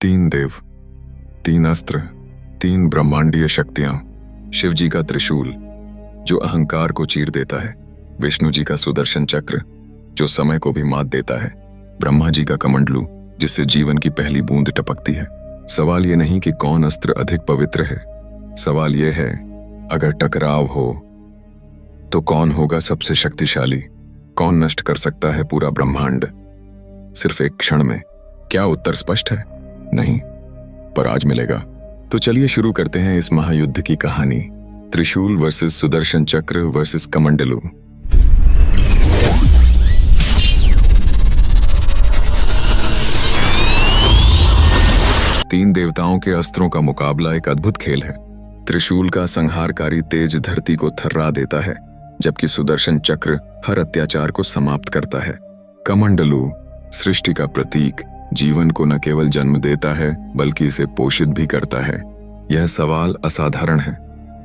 तीन देव, तीन अस्त्र, तीन ब्रह्मांडीय शक्तियां। शिव जी का त्रिशूल जो अहंकार को चीर देता है, विष्णु जी का सुदर्शन चक्र जो समय को भी मात देता है, ब्रह्मा जी का कमंडलू जिससे जीवन की पहली बूंद टपकती है। सवाल ये नहीं कि कौन अस्त्र अधिक पवित्र है, सवाल ये है अगर टकराव हो तो कौन होगा सबसे शक्तिशाली, कौन नष्ट कर सकता है पूरा ब्रह्मांड सिर्फ एक क्षण में। क्या उत्तर स्पष्ट है? नहीं, पर आज मिलेगा। तो चलिए शुरू करते हैं इस महायुद्ध की कहानी। त्रिशूल वर्सेस सुदर्शन चक्र वर्सेस कमंडलू। तीन देवताओं के अस्त्रों का मुकाबला एक अद्भुत खेल है। त्रिशूल का संहारकारी तेज धरती को थर्रा देता है, जबकि सुदर्शन चक्र हर अत्याचार को समाप्त करता है। कमंडलू सृष्टि का प्रतीक जीवन को न केवल जन्म देता है बल्कि इसे पोषित भी करता है। यह सवाल असाधारण है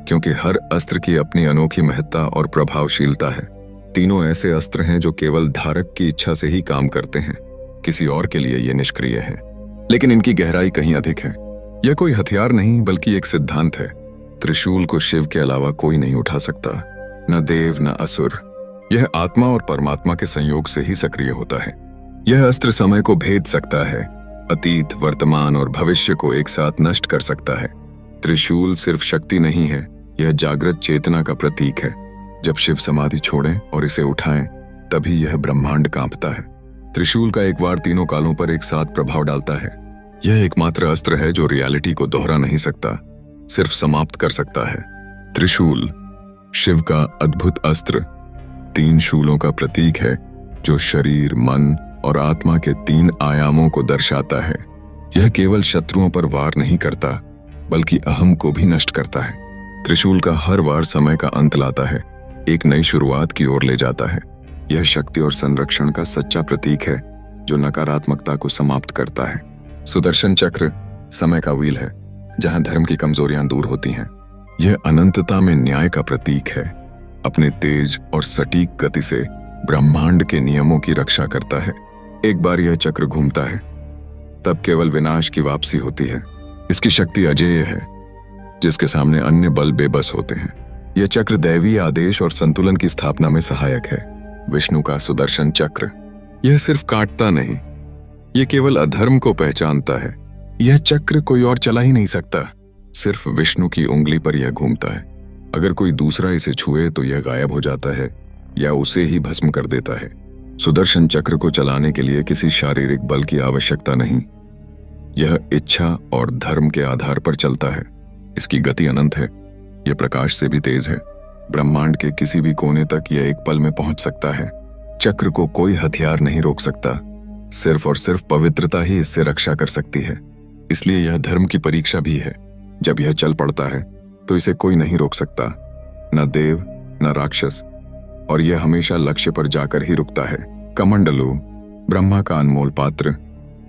क्योंकि हर अस्त्र की अपनी अनोखी महत्ता और प्रभावशीलता है। तीनों ऐसे अस्त्र हैं जो केवल धारक की इच्छा से ही काम करते हैं, किसी और के लिए ये निष्क्रिय है। लेकिन इनकी गहराई कहीं अधिक है। यह कोई हथियार नहीं बल्कि एक सिद्धांत है। त्रिशूल को शिव के अलावा कोई नहीं उठा सकता, न देव न असुर। यह आत्मा और परमात्मा के संयोग से ही सक्रिय होता है। यह अस्त्र समय को भेद सकता है, अतीत, वर्तमान और भविष्य को एक साथ नष्ट कर सकता है। त्रिशूल सिर्फ शक्ति नहीं है, यह जागृत चेतना का प्रतीक है। जब शिव समाधि छोड़ें और इसे उठाएं, तभी यह ब्रह्मांड कांपता है। त्रिशूल का एक वार तीनों कालों पर एक साथ प्रभाव डालता है। यह एकमात्र अस्त्र है जो रियलिटी को दोहरा नहीं सकता, सिर्फ समाप्त कर सकता है। त्रिशूल शिव का अद्भुत अस्त्र, तीन शूलों का प्रतीक है जो शरीर, मन और आत्मा के तीन आयामों को दर्शाता है। यह केवल शत्रुओं पर वार नहीं करता बल्कि अहम को भी नष्ट करता है। त्रिशूल का हर वार समय का अंत लाता है, एक नई शुरुआत की ओर ले जाता है। यह शक्ति और संरक्षण का सच्चा प्रतीक है जो नकारात्मकता को समाप्त करता है। सुदर्शन चक्र समय का व्हील है, जहां धर्म की कमजोरियां दूर होती हैं। यह अनंतता में न्याय का प्रतीक है, अपने तेज और सटीक गति से ब्रह्मांड के नियमों की रक्षा करता है। एक बार यह चक्र घूमता है तब केवल विनाश की वापसी होती है। इसकी शक्ति अजेय है, जिसके सामने अन्य बल बेबस होते हैं। यह चक्र दैवीय आदेश और संतुलन की स्थापना में सहायक है। विष्णु का सुदर्शन चक्र यह सिर्फ काटता नहीं, यह केवल अधर्म को पहचानता है। यह चक्र कोई और चला ही नहीं सकता, सिर्फ विष्णु की उंगली पर यह घूमता है। अगर कोई दूसरा इसे छुए तो यह गायब हो जाता है या उसे ही भस्म कर देता है। सुदर्शन चक्र को चलाने के लिए किसी शारीरिक बल की आवश्यकता नहीं, यह इच्छा और धर्म के आधार पर चलता है। इसकी गति अनंत है, यह प्रकाश से भी तेज है। ब्रह्मांड के किसी भी कोने तक यह एक पल में पहुंच सकता है। चक्र को कोई हथियार नहीं रोक सकता, सिर्फ और सिर्फ पवित्रता ही इससे रक्षा कर सकती है। इसलिए यह धर्म की परीक्षा भी है। जब यह चल पड़ता है तो इसे कोई नहीं रोक सकता, न देव न राक्षस, और यह हमेशा लक्ष्य पर जाकर ही रुकता है। कमंडलू ब्रह्मा का अनमोल पात्र,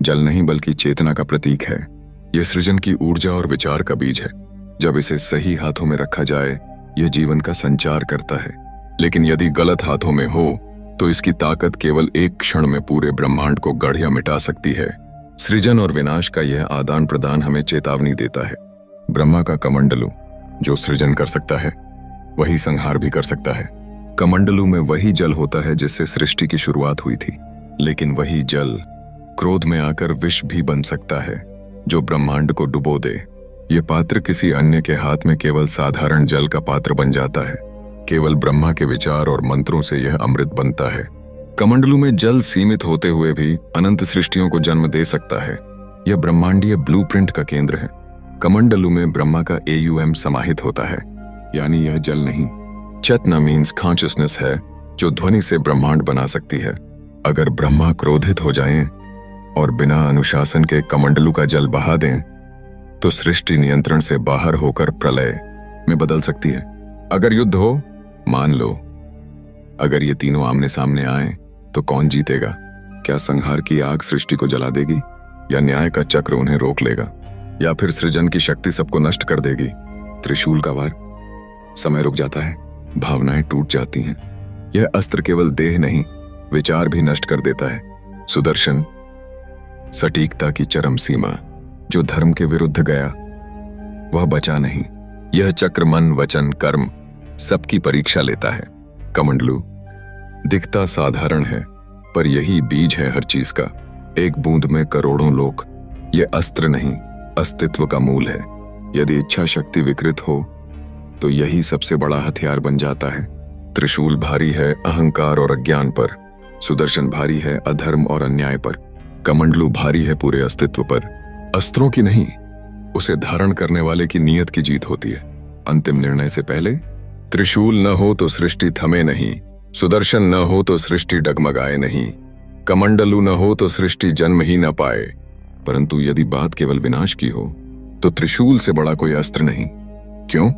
जल नहीं बल्कि चेतना का प्रतीक है। यह सृजन की ऊर्जा और विचार का बीज है। जब इसे सही हाथों में रखा जाए, यह जीवन का संचार करता है। लेकिन यदि गलत हाथों में हो तो इसकी ताकत केवल एक क्षण में पूरे ब्रह्मांड को गढ़ या मिटा सकती है। सृजन और विनाश का यह आदान प्रदान हमें चेतावनी देता है। ब्रह्मा का कमंडलू जो सृजन कर सकता है, वही संहार भी कर सकता है। कमंडलू में वही जल होता है जिससे सृष्टि की शुरुआत हुई थी, लेकिन वही जल क्रोध में आकर विष भी बन सकता है जो ब्रह्मांड को डुबो दे। यह पात्र किसी अन्य के हाथ में केवल साधारण जल का पात्र बन जाता है। केवल ब्रह्मा के विचार और मंत्रों से यह अमृत बनता है। कमंडलू में जल सीमित होते हुए भी अनंत सृष्टियों को जन्म दे सकता है। यह ब्रह्मांडीय ब्लूप्रिंट का केंद्र है। कमंडलू में ब्रह्मा का AUM समाहित होता है, यानी यह जल नहीं, चेतना मीन्स कॉन्शियसनेस है जो ध्वनि से ब्रह्मांड बना सकती है। अगर ब्रह्मा क्रोधित हो जाएं और बिना अनुशासन के कमंडलू का जल बहा दें तो सृष्टि नियंत्रण से बाहर होकर प्रलय में बदल सकती है। अगर युद्ध हो, मान लो, अगर ये तीनों आमने सामने आए तो कौन जीतेगा? क्या संहार की आग सृष्टि को जला देगी, या न्याय का चक्र उन्हें रोक लेगा, या फिर सृजन की शक्ति सबको नष्ट कर देगी? त्रिशूल का वार, समय रुक जाता है, भावनाएं टूट जाती हैं। यह अस्त्र केवल देह नहीं, विचार भी नष्ट कर देता है। सुदर्शन सटीकता की चरम सीमा, जो धर्म के विरुद्ध गया वह बचा नहीं। यह चक्र मन वचन कर्म सबकी परीक्षा लेता है। कमंडलू दिखता साधारण है, पर यही बीज है हर चीज का। एक बूंद में करोड़ों लोग। यह अस्त्र नहीं, अस्तित्व का मूल है। यदि इच्छा शक्ति विकृत हो तो यही सबसे बड़ा हथियार बन जाता है। त्रिशूल भारी है अहंकार और अज्ञान पर, सुदर्शन भारी है अधर्म और अन्याय पर, कमंडलू भारी है पूरे अस्तित्व पर। अस्त्रों की नहीं, उसे धारण करने वाले की नीयत की जीत होती है। अंतिम निर्णय से पहले त्रिशूल न हो तो सृष्टि थमे नहीं, सुदर्शन न हो तो सृष्टि डगमगाए नहीं, कमंडलू न हो तो सृष्टि जन्म ही न पाए। परंतु यदि बात केवल विनाश की हो तो त्रिशूल से बड़ा कोई अस्त्र नहीं। क्यों?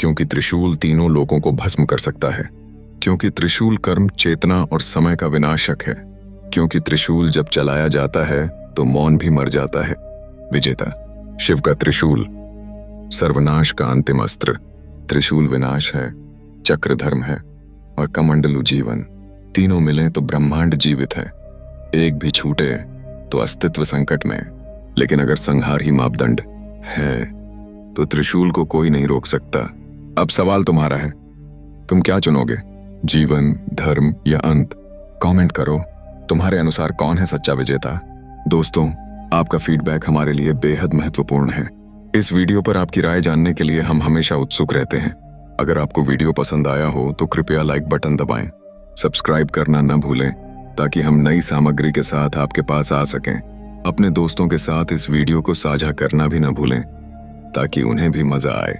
क्योंकि त्रिशूल तीनों लोगों को भस्म कर सकता है। क्योंकि त्रिशूल कर्म, चेतना और समय का विनाशक है। क्योंकि त्रिशूल जब चलाया जाता है तो मौन भी मर जाता है। विजेता शिव का त्रिशूल, सर्वनाश का अंतिम अस्त्र। त्रिशूल विनाश है, चक्र धर्म है और कमंडलू जीवन। तीनों मिले तो ब्रह्मांड जीवित है। एक भी छूटे तो अस्तित्व संकट में। लेकिन अगर संहार ही मापदंड है तो त्रिशूल को कोई नहीं रोक सकता। अब सवाल तुम्हारा है, तुम क्या चुनोगे? जीवन, धर्म या अंत? कमेंट करो, तुम्हारे अनुसार कौन है सच्चा विजेता? दोस्तों, आपका फीडबैक हमारे लिए बेहद महत्वपूर्ण है। इस वीडियो पर आपकी राय जानने के लिए हम हमेशा उत्सुक रहते हैं। अगर आपको वीडियो पसंद आया हो तो कृपया लाइक बटन दबाएं, सब्सक्राइब करना न भूलें ताकि हम नई सामग्री के साथ आपके पास आ सकें। अपने दोस्तों के साथ इस वीडियो को साझा करना भी न भूलें ताकि उन्हें भी मजा आए।